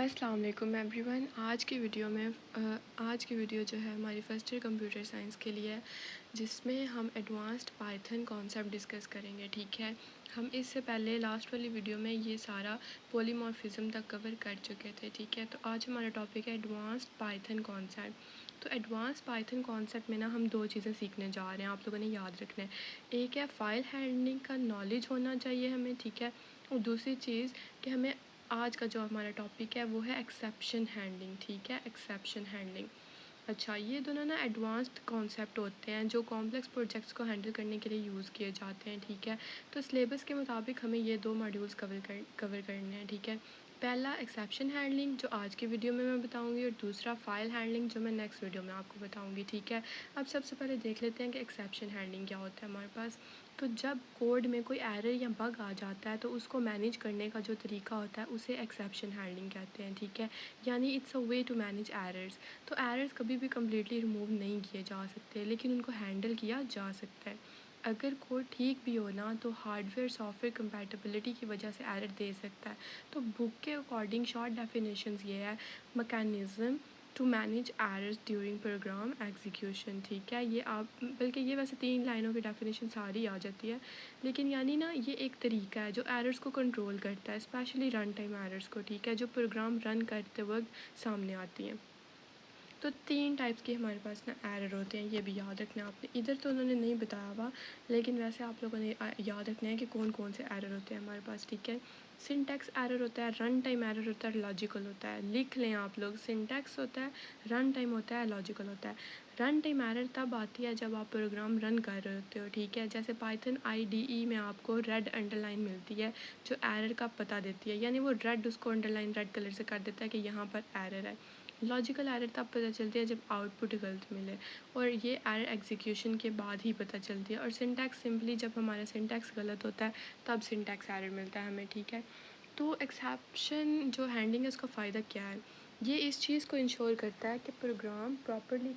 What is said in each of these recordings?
अस्सलाम वालेकुम एवरीवन। आज की वीडियो जो है हमारी फर्स्ट ईयर कंप्यूटर साइंस के लिए है, जिसमें हम एडवांस्ड पाइथन कॉन्सेप्ट डिस्कस करेंगे। ठीक है, हम इससे पहले लास्ट वाली वीडियो में ये सारा पॉलीमॉर्फिज्म तक कवर कर चुके थे। ठीक है, तो आज हमारा टॉपिक है एडवांस्ड पाइथन कॉन्सेप्ट। तो एडवांस पाइथन कॉन्सेप्ट में ना हम दो चीज़ें सीखने जा रहे हैं, आप लोगों ने याद रखना है। एक है फाइल हैंडलिंग का नॉलेज होना चाहिए हमें, ठीक है, और दूसरी चीज़ कि हमें आज का जो हमारा टॉपिक है वो है एक्सेप्शन हैंडलिंग। ठीक है, एक्सेप्शन हैंडलिंग। अच्छा, ये दोनों ना एडवांस्ड कॉन्सेप्ट होते हैं जो कॉम्प्लेक्स प्रोजेक्ट्स को हैंडल करने के लिए यूज़ किए जाते हैं। ठीक है, तो सिलेबस के मुताबिक हमें ये दो मॉड्यूल्स कवर करने हैं। ठीक है, पहला एक्सेप्शन हैंडलिंग जो आज की वीडियो में मैं बताऊंगी, और दूसरा फाइल हैंडलिंग जो मैं नेक्स्ट वीडियो में आपको बताऊंगी। ठीक है, अब सबसे पहले देख लेते हैं कि एक्सेप्शन हैंडलिंग क्या होता है हमारे पास। तो जब कोड में कोई एरर या बग आ जाता है तो उसको मैनेज करने का जो तरीका होता है उसे एक्सेप्शन हैंडलिंग कहते हैं। ठीक है, यानी it's a way to manage errors. तो एरर्स कभी भी कम्प्लीटली रिमूव नहीं किए जा सकते, लेकिन उनको हैंडल किया जा सकता है। अगर कोड ठीक भी हो ना तो हार्डवेयर सॉफ्टवेयर कंपैटिबिलिटी की वजह से एरर दे सकता है। तो बुक के अकॉर्डिंग शॉर्ट डेफिनेशंस ये है, mechanism to manage errors during program execution. ठीक है, ये आप बल्कि ये वैसे 3 लाइनों की डेफिनेशन सारी आ जाती है, लेकिन यानी ना ये एक तरीका है जो एरर्स को कंट्रोल करता है, स्पेशली रन टाइम एरर्स को। ठीक है, जो प्रोग्राम रन करते वक्त सामने आती हैं। तो 3 टाइप्स के हमारे पास ना एरर होते हैं, ये भी याद रखना है आपने। इधर तो उन्होंने नहीं बताया हुआ, लेकिन वैसे आप लोगों ने याद रखना है कि कौन कौन से एरर होते हैं हमारे पास। ठीक है, सिंटैक्स एरर होता है, रन टाइम एरर होता है, लॉजिकल होता है। लिख लें आप लोग, सिंटैक्स होता है, रन टाइम होता है, लॉजिकल होता है। रन टाइम एरर तब आती है जब आप प्रोग्राम रन कर रहे होते हो। ठीक है, जैसे पाइथन IDE में आपको रेड अंडरलाइन मिलती है जो एरर का पता देती है, यानी वो रेड उसको अंडरलाइन रेड कलर से कर देता है कि यहाँ पर एरर है। लॉजिकल एरर तब पता चलती है जब आउटपुट गलत मिले, और ये एरर एग्जीक्यूशन के बाद ही पता चलती है। और सिंटैक्स सिंपली जब हमारा सिंटैक्स गलत होता है तब सिंटैक्स एरर मिलता है हमें। ठीक है, तो एक्सेप्शन जो हैंडलिंग है उसका फ़ायदा क्या है, ये इस चीज़ को इंश्योर करता है कि प्रोग्राम प्रॉपरली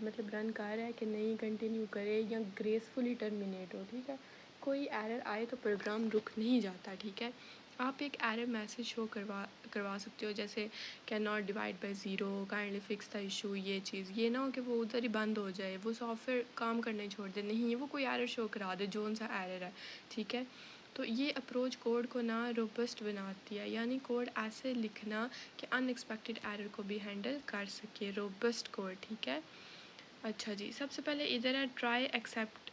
मतलब रन कर रहा है कि नहीं, कंटिन्यू करे या ग्रेसफुली टर्मिनेट हो। ठीक है, कोई एरर आए तो प्रोग्राम रुक नहीं जाता। ठीक है, आप एक एरर मैसेज शो करवा सकते हो, जैसे can not divide by zero, kindly fix the issue. ये चीज़ ये ना हो कि वो उधर ही बंद हो जाए, वो सॉफ्टवेयर काम करने छोड़ दे, नहीं वो कोई एरर शो करा दे जोन सा एरर है। ठीक है, तो ये अप्रोच कोड को ना रोबस्ट बनाती है, यानी कोड ऐसे लिखना कि अनएक्सपेक्टेड एरर को भी हैंडल कर सके, रोबस्ट कोड। ठीक है, अच्छा जी, सबसे पहले इधर है ट्राई एक्सेप्ट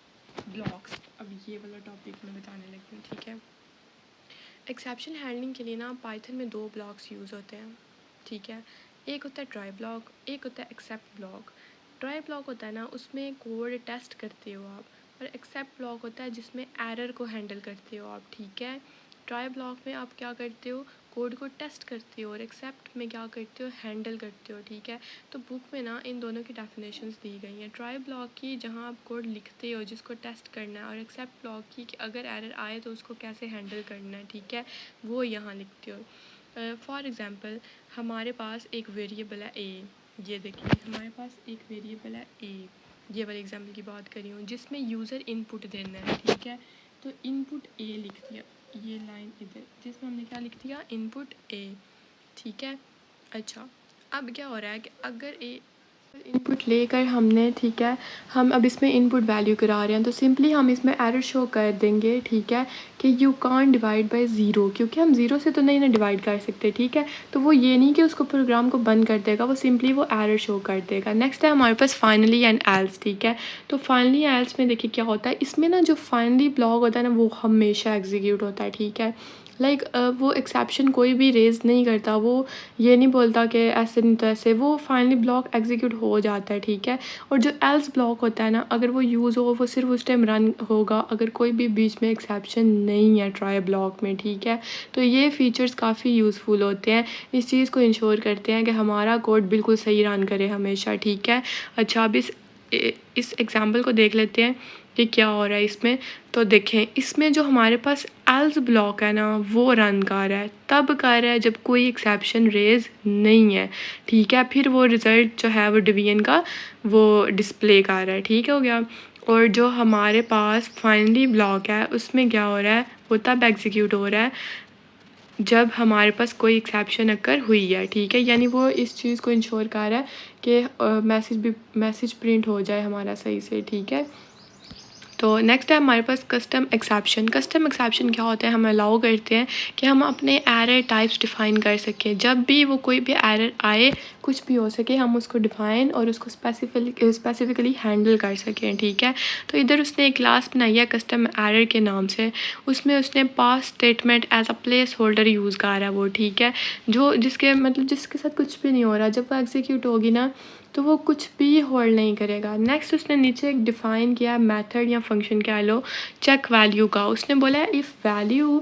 ब्लॉक्स। अब ये वाला टॉपिक मैं बताने लगी हूँ। ठीक है, एक्सेप्शन हैंडलिंग के लिए ना पाइथन में 2 ब्लॉक्स यूज़ होते हैं। ठीक है, एक होता है ट्राई ब्लॉक, एक होता है एक्सेप्ट ब्लॉक। ट्राई ब्लॉक होता है ना, उसमें कोड टेस्ट करते हो आप, और एक्सेप्ट ब्लॉक होता है जिसमें एरर को हैंडल करते हो आप। ठीक है, ट्राई ब्लॉक में आप क्या करते हो, कोड को टेस्ट करते हो, और एक्सेप्ट में क्या करते हो, हैंडल करते हो। ठीक है, तो बुक में ना इन दोनों की डेफिनेशंस दी गई हैं। ट्राई ब्लॉक की जहाँ आप कोड लिखते हो जिसको टेस्ट करना है, और एक्सेप्ट ब्लॉक की कि अगर एरर आए तो उसको कैसे हैंडल करना है। ठीक है, वो यहाँ लिखते हो। फॉर एग्ज़ाम्पल हमारे पास एक वेरिएबल है ए, ये देखिए हमारे पास एक वेरिएबल है ए, ये वाले एग्जाम्पल की बात कर रही हूँ, जिसमें यूज़र इनपुट देना है। ठीक है, तो इनपुट ए लिख दिया, ये लाइन इधर जिसमें हमने क्या लिख दिया, इनपुट ए। ठीक है, अच्छा अब क्या हो रहा है कि अगर ए इनपुट लेकर हमने, ठीक है, हम अब इसमें इनपुट वैल्यू करा रहे हैं, तो सिंपली हम इसमें एरर शो कर देंगे। ठीक है, कि you can't divide by zero, क्योंकि हम ज़ीरो से तो नहीं ना डिवाइड कर सकते। ठीक है, तो वो ये नहीं कि उसको प्रोग्राम को बंद कर देगा, वो सिंपली वो एरर शो कर देगा। नेक्स्ट है हमारे पास फाइनली एंड एल्स। ठीक है, तो फाइनली एल्स में देखिए क्या होता है, इसमें ना जो फाइनली ब्लॉक होता है ना वो हमेशा एग्जीक्यूट होता है। ठीक है, लाइक वो एक्सेप्शन कोई भी रेज नहीं करता, वो ये नहीं बोलता कि ऐसे नहीं तो ऐसे, वो फाइनली ब्लॉक एग्जीक्यूट हो जाता है। ठीक है, और जो एल्स ब्लॉक होता है ना, अगर वो यूज़ हो वो सिर्फ उस टाइम रन होगा अगर कोई भी बीच में एक्सेप्शन नहीं है ट्राई ब्लॉक में। ठीक है, तो ये फीचर्स काफ़ी यूज़फुल होते हैं, इस चीज़ को इंश्योर करते हैं कि हमारा कोड बिल्कुल सही रन करे हमेशा। ठीक है, अच्छा अब इस एग्ज़ाम्पल को देख लेते हैं कि क्या हो रहा है इसमें। तो देखें इसमें जो हमारे पास एल्स ब्लॉक है ना वो रन कर रहा है, तब कर रहा है जब कोई एक्सेप्शन रेज नहीं है। ठीक है, फिर वो रिज़ल्ट जो है वो डिवीजन का वो डिस्प्ले कर रहा है। ठीक हो गया, और जो हमारे पास फाइनली ब्लॉक है उसमें क्या हो रहा है, वो तब एग्जीक्यूट हो रहा है जब हमारे पास कोई एक्सेप्शन अकर हुई है, ठीक है, यानी वो इस चीज़ को इंश्योर कर रहा है कि मैसेज प्रिंट हो जाए हमारा सही से, ठीक है। तो नेक्स्ट है हमारे पास कस्टम एक्सेप्शन। कस्टम एक्सेप्शन क्या होता है, हम अलाउ करते हैं कि हम अपने एरर टाइप्स डिफ़ाइन कर सकें। जब भी वो कोई भी एरर आए, कुछ भी हो सके, हम उसको डिफ़ाइन और उसको स्पेसिफिकली हैंडल कर सकें, ठीक है। तो इधर उसने एक क्लास बनाई है कस्टम एरर के नाम से, उसमें उसने pass statement as a placeholder use करा है वो, ठीक है, जो जिसके साथ कुछ भी नहीं हो रहा, जब वो एग्जीक्यूट होगी ना तो वो कुछ भी होल्ड नहीं करेगा। नेक्स्ट उसने नीचे एक डिफ़ाइन किया मेथड या फंक्शन कह लो चेक वैल्यू का। उसने बोला है if value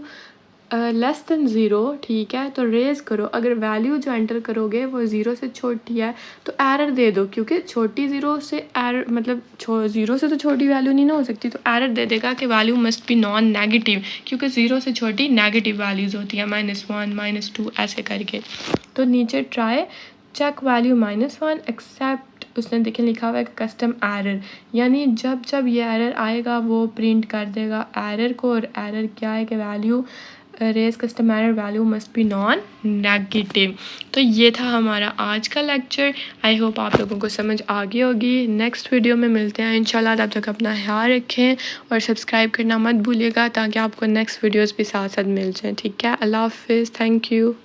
less than zero, ठीक है, तो रेज़ करो। अगर वैल्यू जो एंटर करोगे वो ज़ीरो से छोटी है तो एरर दे दो, क्योंकि छोटी ज़ीरो से एरर ज़ीरो से तो छोटी वैल्यू नहीं ना हो सकती, तो एरर दे देगा कि value must be non negative, क्योंकि ज़ीरो से छोटी नेगेटिव वैल्यूज़ होती हैं, -1 -2 ऐसे करके। तो नीचे ट्राई चेक वैल्यू -1 एक्सेप्ट उसने देखें लिखा हुआ है कस्टम एरर, यानी जब जब ये एरर आएगा वो प्रिंट कर देगा एरर को। और एरर क्या है कि value raise custom error value must be non negative. तो ये था हमारा आज का लेक्चर। आई होप आप लोगों को समझ आ गई होगी। नेक्स्ट वीडियो में मिलते हैं इंशाल्लाह। तब तक अपना ख्याल रखें और सब्सक्राइब करना मत भूलिएगा ताकि आपको नेक्स्ट वीडियोज़ भी साथ साथ मिल जाएँ, ठीक है। अल्लाह हाफिज़, थैंक यू।